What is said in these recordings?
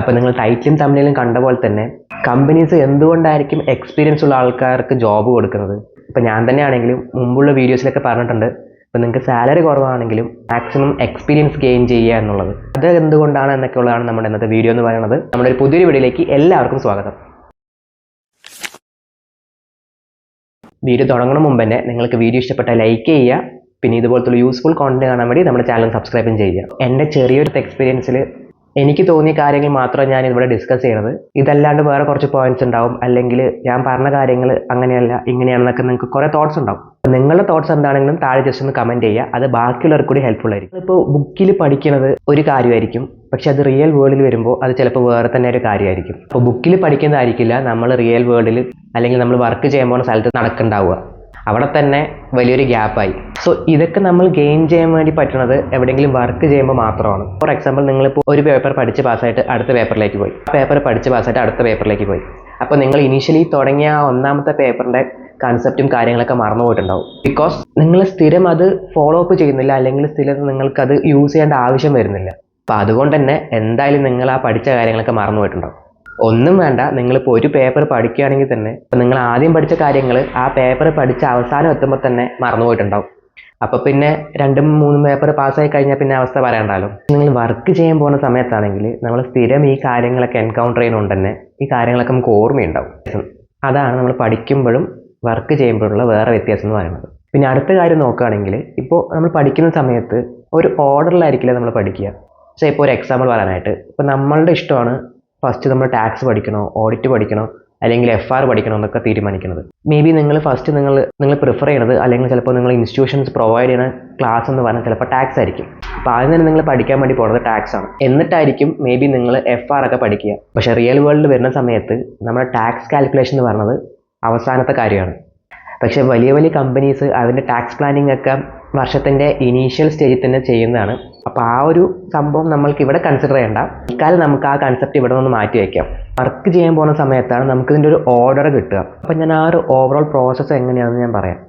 അപ്പോൾ നിങ്ങൾ ടൈറ്റിലും തമ്മിലും കണ്ട പോലെ തന്നെ കമ്പനീസ് എന്തുകൊണ്ടായിരിക്കും എക്സ്പീരിയൻസ് ഉള്ള ആൾക്കാർക്ക് ജോബ് കൊടുക്കുന്നത്. ഇപ്പോൾ ഞാൻ തന്നെ ആണെങ്കിലും മുമ്പുള്ള വീഡിയോസിലൊക്കെ പറഞ്ഞിട്ടുണ്ട്, ഇപ്പോൾ നിങ്ങൾക്ക് സാലറി കുറവാണെങ്കിലും മാക്സിമം എക്സ്പീരിയൻസ് ഗെയിൻ ചെയ്യുക എന്നുള്ളത്. അത് എന്തുകൊണ്ടാണ് എന്നൊക്കെ ഉള്ളതാണ് നമ്മുടെ ഇന്നത്തെ വീഡിയോ എന്ന് പറയുന്നത്. നമ്മുടെ ഒരു പുതിയൊരു വീഡിയോയിലേക്ക് എല്ലാവർക്കും സ്വാഗതം. വീഡിയോ തുടങ്ങുന്ന മുമ്പ് തന്നെ നിങ്ങൾക്ക് വീഡിയോ ഇഷ്ടപ്പെട്ടാൽ ലൈക്ക് ചെയ്യുക, പിന്നെ ഇതുപോലത്തുള്ള യൂസ്ഫുൾ കോണ്ടന്റ് കാണാൻ വേണ്ടി നമ്മുടെ ചാനൽ സബ്സ്ക്രൈബും ചെയ്യുക. എൻ്റെ ചെറിയൊരു എക്സ്പീരിയൻസിൽ എനിക്ക് തോന്നിയ കാര്യങ്ങൾ മാത്രം ഞാൻ ഇവിടെ ഡിസ്കസ് ചെയ്യണത്. ഇതല്ലാണ്ട് വേറെ കുറച്ച് പോയിന്റ്സ് ഉണ്ടാവും, അല്ലെങ്കിൽ ഞാൻ പറഞ്ഞ കാര്യങ്ങൾ അങ്ങനെയല്ല ഇങ്ങനെയാണെന്നൊക്കെ നിങ്ങൾക്ക് കുറേ തോട്ട്സ് ഉണ്ടാവും. നിങ്ങളുടെ തോട്ട്സ് എന്താണെങ്കിലും താഴെ ജസ്റ്റ് ഒന്ന് കമൻറ്റ് ചെയ്യുക. അത് ബാക്കിയുള്ളവർക്ക് കൂടി ഹെൽപ്ഫുൾ ആയിരിക്കും. ഇപ്പോൾ ബുക്കിൽ പഠിക്കുന്നത് ഒരു കാര്യമായിരിക്കും, പക്ഷെ അത് റിയൽ വേൾഡിൽ വരുമ്പോൾ അത് ചിലപ്പോൾ വേറെ തന്നെ ഒരു കാര്യമായിരിക്കും. അപ്പോൾ ബുക്കിൽ പഠിക്കുന്നതായിരിക്കില്ല നമ്മൾ റിയൽ വേൾഡിൽ അല്ലെങ്കിൽ നമ്മൾ വർക്ക് ചെയ്യാൻ പോകുന്ന സ്ഥലത്ത് നടക്കുന്നുണ്ടാവുക. അവിടെ തന്നെ വലിയൊരു ഗ്യാപ്പായി. സോ ഇതൊക്കെ നമ്മൾ ഗെയിൻ ചെയ്യാൻ വേണ്ടി പറ്റുന്നത് എവിടെയെങ്കിലും വർക്ക് ചെയ്യുമ്പോൾ മാത്രമാണ്. ഫോർ എക്സാമ്പിൾ, നിങ്ങളിപ്പോൾ ഒരു പേപ്പർ പഠിച്ച് പാസ്സായിട്ട് അടുത്ത പേപ്പറിലേക്ക് പോയി, പേപ്പർ പഠിച്ച് പാസ്സായിട്ട് അടുത്ത പേപ്പറിലേക്ക് പോയി. അപ്പോൾ നിങ്ങൾ ഇനീഷ്യലി തുടങ്ങിയ ആ ഒന്നാമത്തെ പേപ്പറിൻ്റെ കൺസെപ്റ്റും കാര്യങ്ങളൊക്കെ മറന്നു പോയിട്ടുണ്ടാവും. ബിക്കോസ് നിങ്ങൾ സ്ഥിരം അത് ഫോളോ അപ്പ് ചെയ്യുന്നില്ല, അല്ലെങ്കിൽ സ്ഥിരം നിങ്ങൾക്കത് യൂസ് ചെയ്യേണ്ട ആവശ്യം വരുന്നില്ല. അപ്പോൾ അതുകൊണ്ട് തന്നെ എന്തായാലും നിങ്ങൾ ആ പഠിച്ച കാര്യങ്ങളൊക്കെ മറന്നു പോയിട്ടുണ്ടാവും. ഒന്നും വേണ്ട, നിങ്ങളിപ്പോൾ ഒരു പേപ്പർ പഠിക്കുകയാണെങ്കിൽ തന്നെ നിങ്ങൾ ആദ്യം പഠിച്ച കാര്യങ്ങൾ ആ പേപ്പർ പഠിച്ച അവസാനം എത്തുമ്പോൾ തന്നെ മറന്നു പോയിട്ടുണ്ടാവും. അപ്പോൾ പിന്നെ 2-3 പേപ്പർ പാസ്സായി കഴിഞ്ഞാൽ പിന്നെ അവസ്ഥ പറയണ്ടല്ലോ. നിങ്ങൾ വർക്ക് ചെയ്യാൻ പോകുന്ന സമയത്താണെങ്കിൽ നമ്മൾ സ്ഥിരം ഈ കാര്യങ്ങളൊക്കെ എൻകൗണ്ടർ ചെയ്യുന്നതുകൊണ്ട് തന്നെ ഈ കാര്യങ്ങളൊക്കെ നമുക്ക് ഓർമ്മയുണ്ടാവും. അതാണ് നമ്മൾ പഠിക്കുമ്പോഴും വർക്ക് ചെയ്യുമ്പോഴുള്ള വേറെ വ്യത്യാസം എന്ന് പറയുന്നത്. പിന്നെ അടുത്ത കാര്യം നോക്കുകയാണെങ്കിൽ, ഇപ്പോൾ നമ്മൾ പഠിക്കുന്ന സമയത്ത് ഒരു ഓർഡറിലായിരിക്കില്ല നമ്മൾ പഠിക്കുക. പക്ഷേ ഇപ്പോൾ ഒരു എക്സാമ്പിൾ പറയാനായിട്ട്, ഇപ്പോൾ നമ്മളുടെ ഇഷ്ടമാണ് ഫസ്റ്റ് നമ്മൾ ടാക്സ് പഠിക്കണോ, ഓഡിറ്റ് പഠിക്കണോ, അല്ലെങ്കിൽ FR പഠിക്കണോ എന്നൊക്കെ തീരുമാനിക്കുന്നത്. മേ ബി നിങ്ങൾ ഫസ്റ്റ് നിങ്ങൾ പ്രിഫർ ചെയ്യണത്, അല്ലെങ്കിൽ ചിലപ്പോൾ നിങ്ങൾ ഇൻസ്റ്റിറ്റ്യൂഷൻസ് പ്രൊവൈഡ് ചെയ്യുന്ന ക്ലാസ് എന്ന് പറഞ്ഞാൽ ചിലപ്പോൾ ടാക്സ് ആയിരിക്കും. അപ്പോൾ ആദ്യം തന്നെ നിങ്ങൾ പഠിക്കാൻ വേണ്ടി പോകുന്നത് ടാക്സ് ആണ്. എന്നിട്ടായിരിക്കും മേ ബി നിങ്ങൾ FR ഒക്കെ പഠിക്കുക. പക്ഷേ റിയൽ വേൾഡിൽ വരുന്ന സമയത്ത് നമ്മുടെ ടാക്സ് കാൽക്കുലേഷൻ എന്ന് പറയുന്നത് അവസാനത്തെ കാര്യമാണ്. പക്ഷേ വലിയ വലിയ കമ്പനീസ് അതിൻ്റെ ടാക്സ് പ്ലാനിങ് ഒക്കെ വർഷത്തിൻ്റെ ഇനീഷ്യൽ സ്റ്റേജിൽ തന്നെ ചെയ്യുന്നതാണ്. അപ്പോൾ ആ ഒരു സംഭവം നമ്മൾക്ക് ഇവിടെ കൺസിഡർ ചെയ്യേണ്ട. ഇക്കാലം നമുക്ക് ആ കൺസെപ്റ്റ് ഇവിടെ നിന്ന് മാറ്റി വയ്ക്കാം. വർക്ക് ചെയ്യാൻ പോകുന്ന സമയത്താണ് നമുക്കിതിൻ്റെ ഒരു ഓർഡർ കിട്ടുക. അപ്പോൾ ഞാൻ ആ ഒരു ഓവറോൾ പ്രോസസ്സ് എങ്ങനെയാണെന്ന് ഞാൻ പറയാം.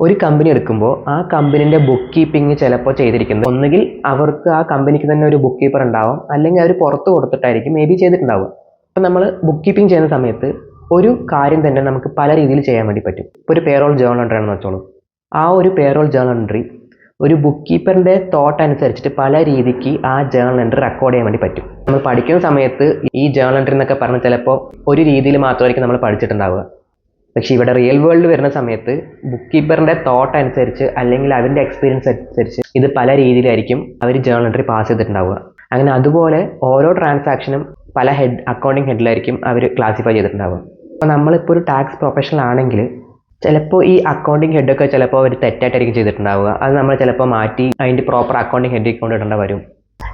ഒരു കമ്പനി എടുക്കുമ്പോൾ ആ കമ്പനീൻ്റെ ബുക്ക് കീപ്പിംഗ് ചിലപ്പോൾ ചെയ്തിരിക്കുന്നത് ഒന്നുകിൽ അവർക്ക് ആ കമ്പനിക്ക് തന്നെ ഒരു ബുക്ക് കീപ്പർ ഉണ്ടാവും, അല്ലെങ്കിൽ അവർ പുറത്ത് കൊടുത്തിട്ടായിരിക്കും മേ ബി ചെയ്തിട്ടുണ്ടാവുക. അപ്പോൾ നമ്മൾ ബുക്ക് കീപ്പിംഗ് ചെയ്യുന്ന സമയത്ത് ഒരു കാര്യം തന്നെ നമുക്ക് പല രീതിയിൽ ചെയ്യാൻ വേണ്ടി പറ്റും. ഇപ്പോൾ ഒരു പേറോൾ ജേണൽ എൻട്രി ആണെന്ന് വെച്ചോളൂ. ആ ഒരു പേറോൾ ജേണൽ എൻട്രി ഒരു ബുക്ക് കീപ്പറിൻ്റെ തോട്ട് അനുസരിച്ചിട്ട് പല രീതിക്ക് ആ ജേണൽ എൻട്രി റെക്കോർഡ് ചെയ്യാൻ വേണ്ടി പറ്റും. നമ്മൾ പഠിക്കുന്ന സമയത്ത് ഈ ജേണൽ എൻട്രി എന്നൊക്കെ പറഞ്ഞാൽ ചിലപ്പോൾ ഒരു രീതിയിൽ മാത്രമായിരിക്കും നമ്മൾ പഠിച്ചിട്ടുണ്ടാവുക. പക്ഷേ ഇവിടെ റിയൽ വേൾഡിൽ വരുന്ന സമയത്ത് ബുക്ക് കീപ്പറിൻ്റെ തോട്ട് അനുസരിച്ച് അല്ലെങ്കിൽ അവരുടെ എക്സ്പീരിയൻസ് അനുസരിച്ച് ഇത് പല രീതിയിലായിരിക്കും അവർ ജേണൽ എൻട്രി പാസ് ചെയ്തിട്ടുണ്ടാവുക. അങ്ങനെ അതുപോലെ ഓരോ ട്രാൻസാക്ഷനും പല അക്കൗണ്ടിങ് ഹെഡിലായിരിക്കും അവർ ക്ലാസിഫൈ ചെയ്തിട്ടുണ്ടാവുക. അപ്പോൾ നമ്മളിപ്പോൾ ഒരു ടാക്സ് പ്രൊഫഷണൽ ആണെങ്കിൽ ചിലപ്പോൾ ഈ അക്കൗണ്ടിങ് ഹെഡൊക്കെ ചിലപ്പോൾ അവർ തെറ്റായിട്ടായിരിക്കും ചെയ്തിട്ടുണ്ടാവുക. അത് നമ്മൾ ചിലപ്പോൾ മാറ്റി അതിൻ്റെ പ്രോപ്പർ അക്കൗണ്ടിങ് ഹെഡിൽ കൊണ്ടിടേണ്ട വരും.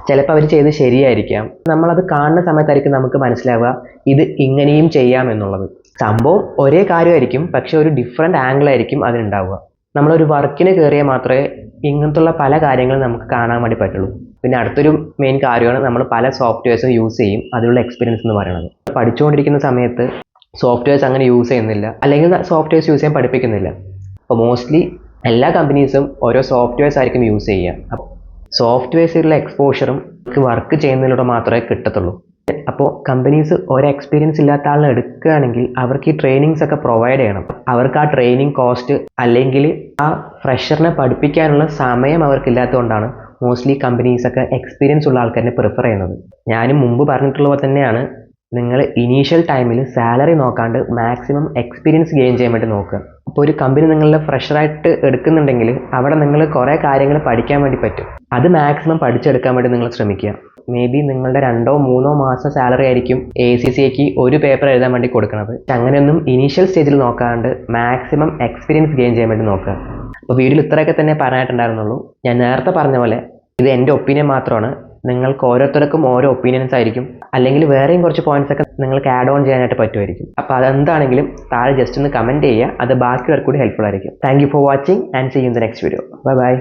ചിലപ്പോൾ അവർ ചെയ്ത് ശരിയായിരിക്കാം. നമ്മളത് കാണുന്ന സമയത്തായിരിക്കും നമുക്ക് മനസ്സിലാവുക ഇത് ഇങ്ങനെയും ചെയ്യാം എന്നുള്ളത്. സംഭവം ഒരേ കാര്യമായിരിക്കും, പക്ഷെ ഒരു ഡിഫറെൻ്റ് ആംഗിളായിരിക്കും അതിനുണ്ടാവുക. നമ്മളൊരു വർക്കിന് കയറിയാൽ മാത്രമേ ഇങ്ങനത്തുള്ള പല കാര്യങ്ങളും നമുക്ക് കാണാൻ വേണ്ടി പറ്റുള്ളൂ. പിന്നെ അടുത്തൊരു മെയിൻ കാര്യമാണ് നമ്മൾ പല സോഫ്റ്റ്വെയർസും യൂസ് ചെയ്യും, അതിലുള്ള എക്സ്പീരിയൻസ് എന്ന് പറയുന്നത്. പഠിച്ചുകൊണ്ടിരിക്കുന്ന സമയത്ത് സോഫ്റ്റ്വെയർസ് അങ്ങനെ യൂസ് ചെയ്യുന്നില്ല, അല്ലെങ്കിൽ സോഫ്റ്റ്വെയർസ് യൂസ് ചെയ്യാൻ പഠിപ്പിക്കുന്നില്ല. അപ്പോൾ മോസ്റ്റ്ലി എല്ലാ കമ്പനീസും ഓരോ സോഫ്റ്റ്വെയർസ് ആയിരിക്കും യൂസ് ചെയ്യുക. അപ്പോൾ സോഫ്റ്റ്വെയർസിലുള്ള എക്സ്പോഷറും വർക്ക് ചെയ്യുന്നതിലൂടെ മാത്രമേ കിട്ടത്തുള്ളൂ. അപ്പോൾ കമ്പനീസ് ഒരു എക്സ്പീരിയൻസ് ഇല്ലാത്ത ആളിനെ എടുക്കുകയാണെങ്കിൽ അവർക്ക് ഈ ട്രെയിനിങ്സ് ഒക്കെ പ്രൊവൈഡ് ചെയ്യണം. അവർക്ക് ആ ട്രെയിനിങ് കോസ്റ്റ് അല്ലെങ്കിൽ ആ ഫ്രഷറിനെ പഠിപ്പിക്കാനുള്ള സമയം അവർക്കില്ലാത്തതുകൊണ്ടാണ് മോസ്റ്റ്ലി കമ്പനീസൊക്കെ എക്സ്പീരിയൻസ് ഉള്ള ആൾക്കാരെ പ്രിഫർ ചെയ്യുന്നത്. ഞാനും മുമ്പ് പറഞ്ഞിട്ടുള്ള പോലെ തന്നെയാണ്, നിങ്ങൾ ഇനീഷ്യൽ ടൈമിൽ സാലറി നോക്കാണ്ട് മാക്സിമം എക്സ്പീരിയൻസ് ഗെയിൻ ചെയ്യാൻ വേണ്ടി നോക്കുക. അപ്പോൾ ഒരു കമ്പനി നിങ്ങളുടെ ഫ്രഷറായിട്ട് എടുക്കുന്നുണ്ടെങ്കിൽ അവിടെ നിങ്ങൾ കുറേ കാര്യങ്ങൾ പഠിക്കാൻ വേണ്ടി പറ്റും. അത് മാക്സിമം പഠിച്ചെടുക്കാൻ വേണ്ടി നിങ്ങൾ ശ്രമിക്കുക. മേ ബി നിങ്ങളുടെ 2-3 മാസം സാലറി ആയിരിക്കും ACCAക്ക് ഒരു പേപ്പർ എഴുതാൻ വേണ്ടി കൊടുക്കുന്നത്. അങ്ങനെയൊന്നും ഇനീഷ്യൽ സ്റ്റേജിൽ നോക്കാണ്ട് മാക്സിമം എക്സ്പീരിയൻസ് ഗെയിൻ ചെയ്യാൻ വേണ്ടി നോക്കുക. അപ്പോൾ വീഡിയോയിൽ ഇത്രയൊക്കെ തന്നെ പറയാനായിട്ടുണ്ടായിരുന്നുള്ളൂ. ഞാൻ നേരത്തെ പറഞ്ഞ പോലെ ഇത് എൻ്റെ ഒപ്പീനിയൻ മാത്രമാണ്. നിങ്ങൾക്ക് ഓരോരുത്തർക്കും ഓരോ ഒപ്പീനിയൻസ് ആയിരിക്കും, അല്ലെങ്കിൽ വേറെയും കുറച്ച് പോയിന്റ്സ് ഒക്കെ നിങ്ങൾക്ക് ആഡ് ഓൺ ചെയ്യാനായിട്ട് പറ്റുമായിരിക്കും. അപ്പോൾ അതെന്താണെങ്കിലും താഴെ ജസ്റ്റ് ഒന്ന് കമൻറ്റ് ചെയ്യുക. അത് ബാക്കിയുള്ളവർക്ക് കൂടി ഹെൽപ്ഫുൾ ആയിരിക്കും. Thank you for watching and see you in the next video. Bye by.